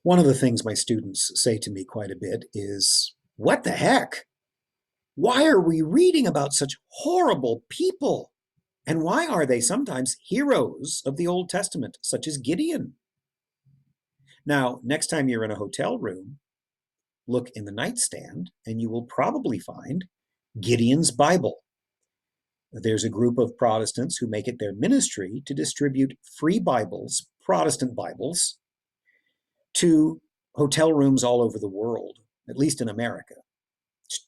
One of the things my students say to me quite a bit is, what the heck? Why are we reading about such horrible people? And why are they sometimes heroes of the Old Testament, such as Gideon? Now, next time you're in a hotel room, look in the nightstand and you will probably find Gideon's Bible. There's a group of Protestants who make it their ministry to distribute free Bibles, Protestant Bibles, to hotel rooms all over the world, at least in America.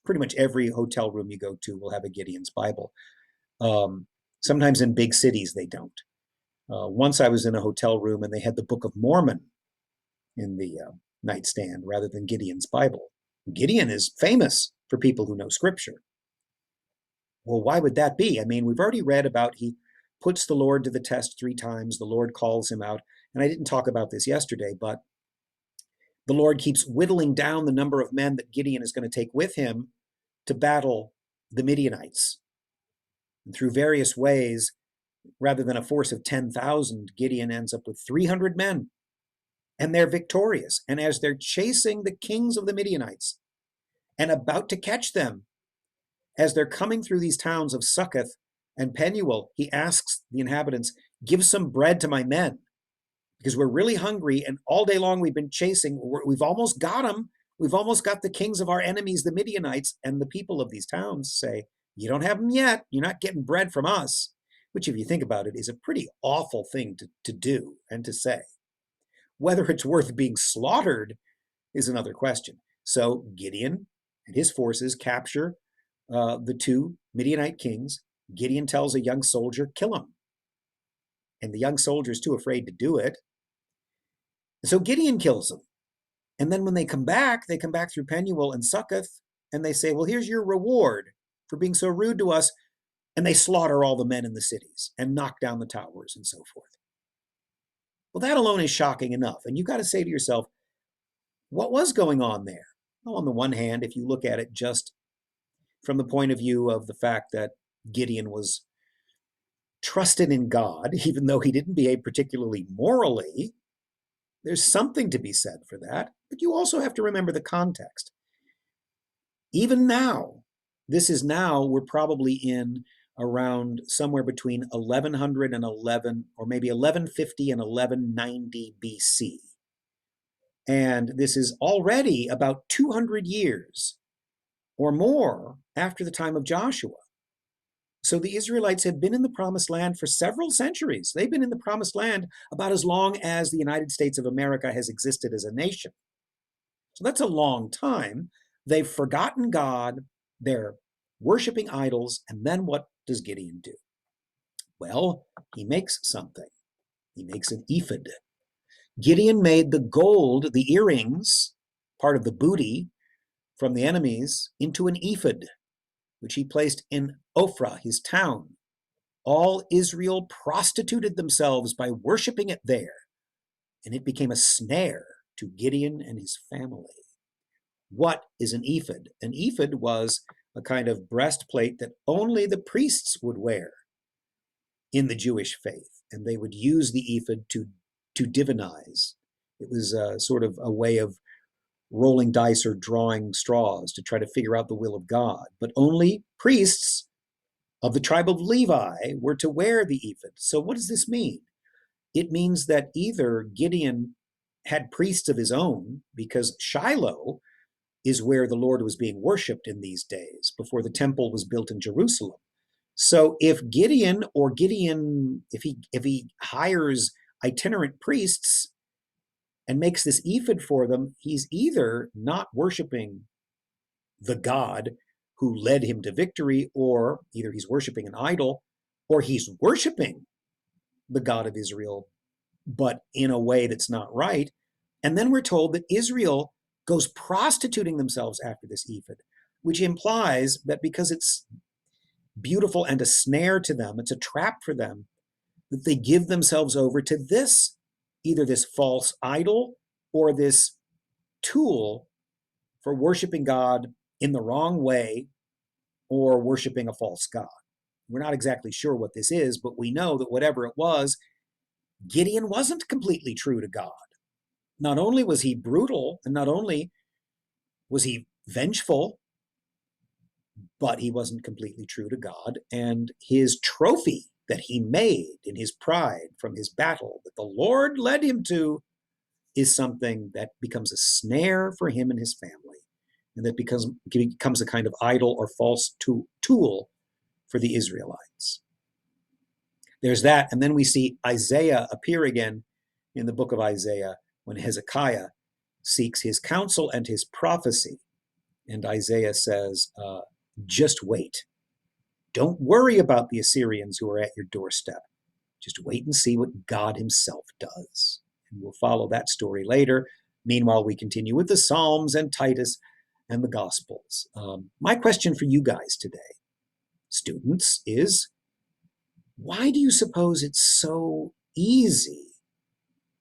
Pretty much every hotel room you go to will have a Gideon's Bible. Sometimes in big cities, they don't. Once I was in a hotel room and they had the Book of Mormon in the nightstand rather than Gideon's Bible. Gideon is famous for people who know Scripture. Well, why would that be? I mean, we've already read about he puts the Lord to the test 3 times. The Lord calls him out. And I didn't talk about this yesterday, but the Lord keeps whittling down the number of men that Gideon is going to take with him to battle the Midianites. And through various ways, rather than a force of 10,000, Gideon ends up with 300 men. And they're victorious. And as they're chasing the kings of the Midianites and about to catch them, as they're coming through these towns of Succoth and Penuel, he asks the inhabitants, give some bread to my men, because we're really hungry, and all day long we've been chasing. We've almost got them. We've almost got the kings of our enemies, the Midianites, and the people of these towns say, you don't have them yet. You're not getting bread from us, which, if you think about it, is a pretty awful thing to do and to say. Whether it's worth being slaughtered is another question. So Gideon and his forces capture the 2 Midianite kings. Gideon tells a young soldier, kill him. And the young soldier is too afraid to do it. So Gideon kills them. And then when they come back through Penuel and Succoth, and they say, well, here's your reward for being so rude to us. And they slaughter all the men in the cities and knock down the towers and so forth. Well, that alone is shocking enough. And you've got to say to yourself, what was going on there? Well, on the one hand, if you look at it just from the point of view of the fact that Gideon was trusted in God, even though he didn't behave particularly morally, there's something to be said for that. But you also have to remember the context. Even now, we're probably in around somewhere between 1100 and 11, or maybe 1150 and 1190 BC. And this is already about 200 years or more after the time of Joshua. So the Israelites have been in the Promised Land for several centuries. They've been in the Promised Land about as long as the United States of America has existed as a nation. So that's a long time. They've forgotten God. They're worshiping idols. And then what does Gideon do? Well, he makes something. He makes an ephod. Gideon made the gold, the earrings, part of the booty from the enemies, into an ephod, which he placed in Ophrah, his town. All Israel prostituted themselves by worshiping it there, and it became a snare to Gideon and his family. What is an ephod? An ephod was a kind of breastplate that only the priests would wear in the Jewish faith, and they would use the ephod to divinize. It was sort of a way of rolling dice or drawing straws to try to figure out the will of God. But only priests of the tribe of Levi were to wear the ephod. So what does this mean? It means that either Gideon had priests of his own, because Shiloh is where the Lord was being worshipped in these days before the temple was built in Jerusalem. So if Gideon, if he hires itinerant priests and makes this ephod for them, he's either not worshiping the God who led him to victory, or either he's worshiping an idol, or he's worshiping the God of Israel, but in a way that's not right. And then we're told that Israel goes prostituting themselves after this ephod, which implies that because it's beautiful and a snare to them, it's a trap for them, that they give themselves over to this, either this false idol or this tool for worshiping God in the wrong way or worshiping a false god. We're not exactly sure what this is, but we know that whatever it was, Gideon wasn't completely true to God. not only was he brutal, and not only was he vengeful, but he wasn't completely true to God. And his trophy that he made in his pride from his battle that the Lord led him to is something that becomes a snare for him and his family, and that becomes a kind of idol or false tool for the Israelites. There's that. And then we see Isaiah appear again in the book of Isaiah when Hezekiah seeks his counsel and his prophecy. And Isaiah says, just wait. Don't worry about the Assyrians who are at your doorstep. Just wait and see what God himself does. And we'll follow that story later. Meanwhile, we continue with the Psalms and Titus and the Gospels. My question for you guys today, students, is why do you suppose it's so easy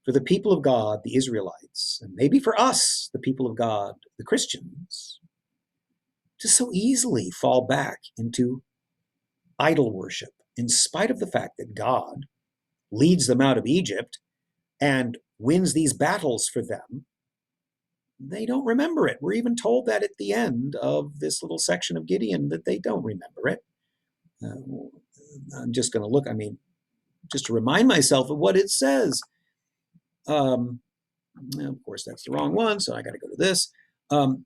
for the people of God, the Israelites, and maybe for us, the people of God, the Christians, to so easily fall back into idol worship, in spite of the fact that God leads them out of Egypt and wins these battles for them? They don't remember it. We're even told that at the end of this little section of Gideon that they don't remember it. I'm just going to look, just to remind myself of what it says. Of course, that's the wrong one, so I got to go to this.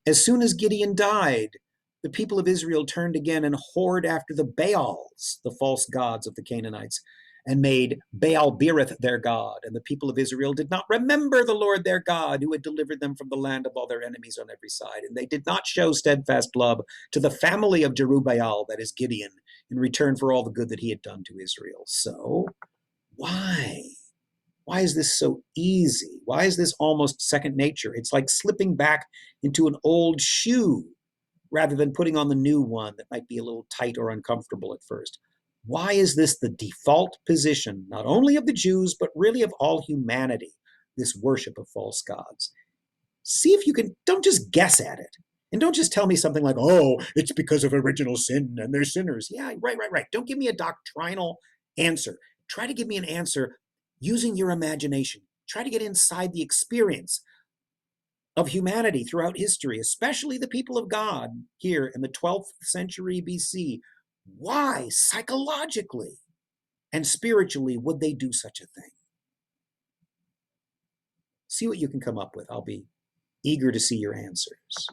As soon as Gideon died, the people of Israel turned again and whored after the Baals, the false gods of the Canaanites, and made Baal-berith their god. And the people of Israel did not remember the Lord their God, who had delivered them from the land of all their enemies on every side. And they did not show steadfast love to the family of Jerubbaal, that is Gideon, in return for all the good that he had done to Israel. So why? Why is this so easy? Why is this almost second nature? It's like slipping back into an old shoe rather than putting on the new one that might be a little tight or uncomfortable at first. Why is this the default position, not only of the Jews, but really of all humanity, this worship of false gods? See if you can, don't just guess at it. And don't just tell me something like, oh, it's because of original sin and they're sinners. Yeah, right. Don't give me a doctrinal answer. Try to give me an answer using your imagination. Try to get inside the experience of humanity throughout history, especially the people of God here in the 12th century BC. Why, psychologically and spiritually, would they do such a thing? See what you can come up with. I'll be eager to see your answers.